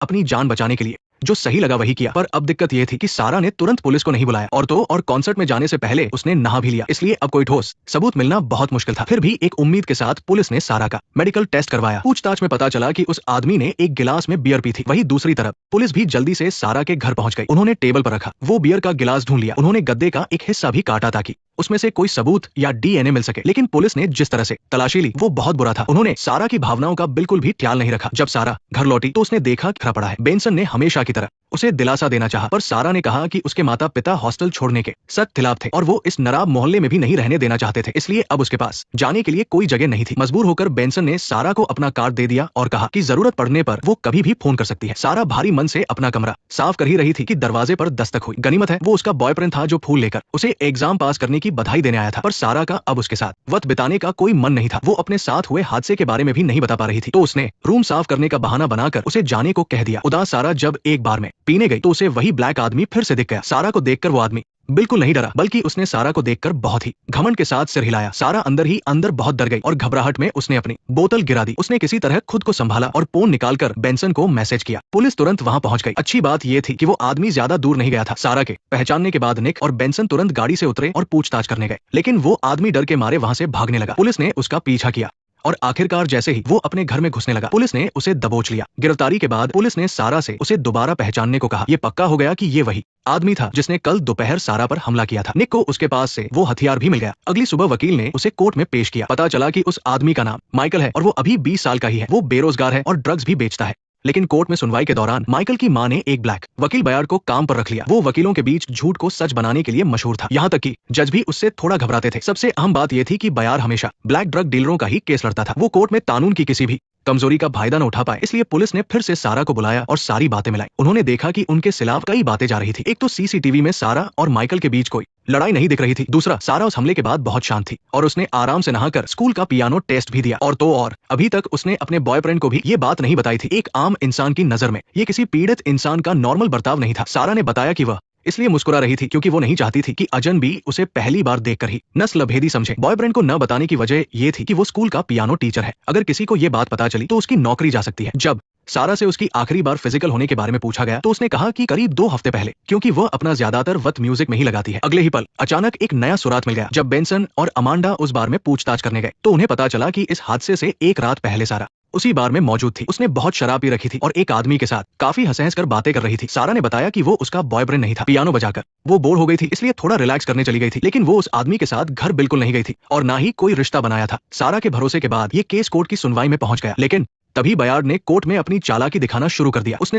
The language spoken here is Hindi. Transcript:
अपनी जान बचाने के लिए जो सही लगा वही किया। पर अब दिक्कत ये थी कि सारा ने तुरंत पुलिस को नहीं बुलाया और कॉन्सर्ट में जाने से पहले उसने नहा भी लिया, इसलिए अब कोई ठोस सबूत मिलना बहुत मुश्किल था। फिर भी एक उम्मीद के साथ पुलिस ने सारा का मेडिकल टेस्ट करवाया। पूछताछ में पता चला कि उस आदमी ने एक गिलास में बियर पी थी। वहीं दूसरी तरफ पुलिस भी जल्दी से सारा के घर पहुंच गई। उन्होंने टेबल पर रखा वो बियर का गिलास ढूंढ लिया। उन्होंने गद्दे का एक हिस्सा भी काटा ताकि उसमें से कोई सबूत या डीएनए मिल सके। लेकिन पुलिस ने जिस तरह से तलाशी ली वो बहुत बुरा था। उन्होंने सारा की भावनाओं का बिल्कुल भी ख्याल नहीं रखा। जब सारा घर लौटी तो उसने देखा खड़ा पड़ा है। बेंसन ने हमेशा की तरह उसे दिलासा देना चाहा, पर सारा ने कहा कि उसके माता पिता हॉस्टल छोड़ने के सख्त खिलाफ थे और वो इस नराब मोहल्ले में भी नहीं रहने देना चाहते थे, इसलिए अब उसके पास जाने के लिए कोई जगह नहीं थी। मजबूर होकर बेंसन ने सारा को अपना कार्ड दे दिया और कहा कि जरूरत पड़ने पर वो कभी भी फोन कर सकती है। सारा भारी मन से अपना कमरा साफ कर ही रही थी कि दरवाजे पर दस्तक हुई। गनीमत है वो उसका बॉयफ्रेंड था जो फूल लेकर उसे एग्जाम पास करने की बधाई देने आया था। पर सारा का अब उसके साथ वक्त बिताने का कोई मन नहीं था। वो अपने साथ हुए हादसे के बारे में भी नहीं बता पा रही थी, तो उसने रूम साफ करने का बहाना बनाकर उसे जाने को कह दिया। उदास सारा जब एक बार में पीने गई तो उसे वही ब्लैक आदमी फिर से दिख गया। सारा को देखकर वो आदमी बिल्कुल नहीं डरा, बल्कि उसने सारा को देखकर बहुत ही घमंड के साथ सिर हिलाया। सारा अंदर ही अंदर बहुत डर गई और घबराहट में उसने अपनी बोतल गिरा दी। उसने किसी तरह खुद को संभाला और फोन निकालकर बेंसन को मैसेज किया। पुलिस तुरंत वहां पहुंच गई। अच्छी बात यह थी कि वो आदमी ज्यादा दूर नहीं गया था। सारा के पहचानने के बाद निक और बेंसन तुरंत गाड़ी से उतरे और पूछताछ करने गए, लेकिन वो आदमी डर के मारे वहां से भागने लगा। पुलिस ने उसका पीछा किया और आखिरकार जैसे ही वो अपने घर में घुसने लगा पुलिस ने उसे दबोच लिया। गिरफ्तारी के बाद पुलिस ने सारा से उसे दोबारा पहचानने को कहा। ये पक्का हो गया कि ये वही आदमी था जिसने कल दोपहर सारा पर हमला किया था। निक को उसके पास से वो हथियार भी मिल गया। अगली सुबह वकील ने उसे कोर्ट में पेश किया। पता चला कि उस आदमी का नाम माइकल है और वो अभी 20 साल का ही है। वो बेरोजगार है और ड्रग्स भी बेचता है। लेकिन कोर्ट में सुनवाई के दौरान माइकल की मां ने एक ब्लैक वकील बयार को काम पर रख लिया। वो वकीलों के बीच झूठ को सच बनाने के लिए मशहूर था। यहाँ तक कि जज भी उससे थोड़ा घबराते थे। सबसे अहम बात यह थी कि बयार हमेशा ब्लैक ड्रग डीलरों का ही केस लड़ता था। वो कोर्ट में कानून की किसी भी कमजोरी का फायदा न उठा पाए, इसलिए पुलिस ने फिर से सारा को बुलाया और सारी बातें मिलाई। उन्होंने देखा कि उनके खिलाफ कई बातें जा रही थी। एक तो सीसीटीवी में सारा और माइकल के बीच कोई लड़ाई नहीं दिख रही थी। दूसरा, सारा उस हमले के बाद बहुत शांत थी और उसने आराम से नहाकर स्कूल का पियानो टेस्ट भी दिया। और अभी तक उसने अपने बॉयफ्रेंड को भी ये बात नहीं बताई थी। एक आम इंसान की नजर में ये किसी पीड़ित इंसान का नॉर्मल बर्ताव नहीं था। सारा ने बताया कि वह इसलिए मुस्कुरा रही थी क्योंकि वो नहीं चाहती थी कि अजनबी उसे पहली बार देखकर ही नस्लभेदी समझे। बॉयफ्रेंड को न बताने की वजह ये थी कि वो स्कूल का पियानो टीचर है। अगर किसी को ये बात पता चली तो उसकी नौकरी जा सकती है। जब सारा से उसकी आखिरी बार फिजिकल होने के बारे में पूछा गया तो उसने कहा कि करीब 2 हफ्ते पहले, क्योंकि वह अपना ज्यादातर वक्त म्यूजिक में ही लगाती है। अगले ही पल अचानक एक नया सुराग मिल गया। जब बेंसन और अमांडा उस बार में पूछताछ करने गए तो उन्हें पता चला कि इस हादसे से एक रात पहले सारा उसी बार में मौजूद थी। उसने बहुत शराब पी रखी थी और एक आदमी के साथ काफी हंस कर बातें कर रही थी। सारा ने बताया कि वो उसका बॉयफ्रेंड नहीं था। पियानो बजाकर वो बोर हो गई थी, इसलिए थोड़ा रिलैक्स करने चली गई थी। लेकिन वो उस आदमी के साथ घर बिल्कुल नहीं गई थी और ना ही कोई रिश्ता बनाया था। सारा के भरोसे के बाद ये केस कोर्ट की सुनवाई में पहुंच गया, लेकिन तभी बयार ने कोर्ट में अपनी चालाकी दिखाना शुरू कर दिया। उसने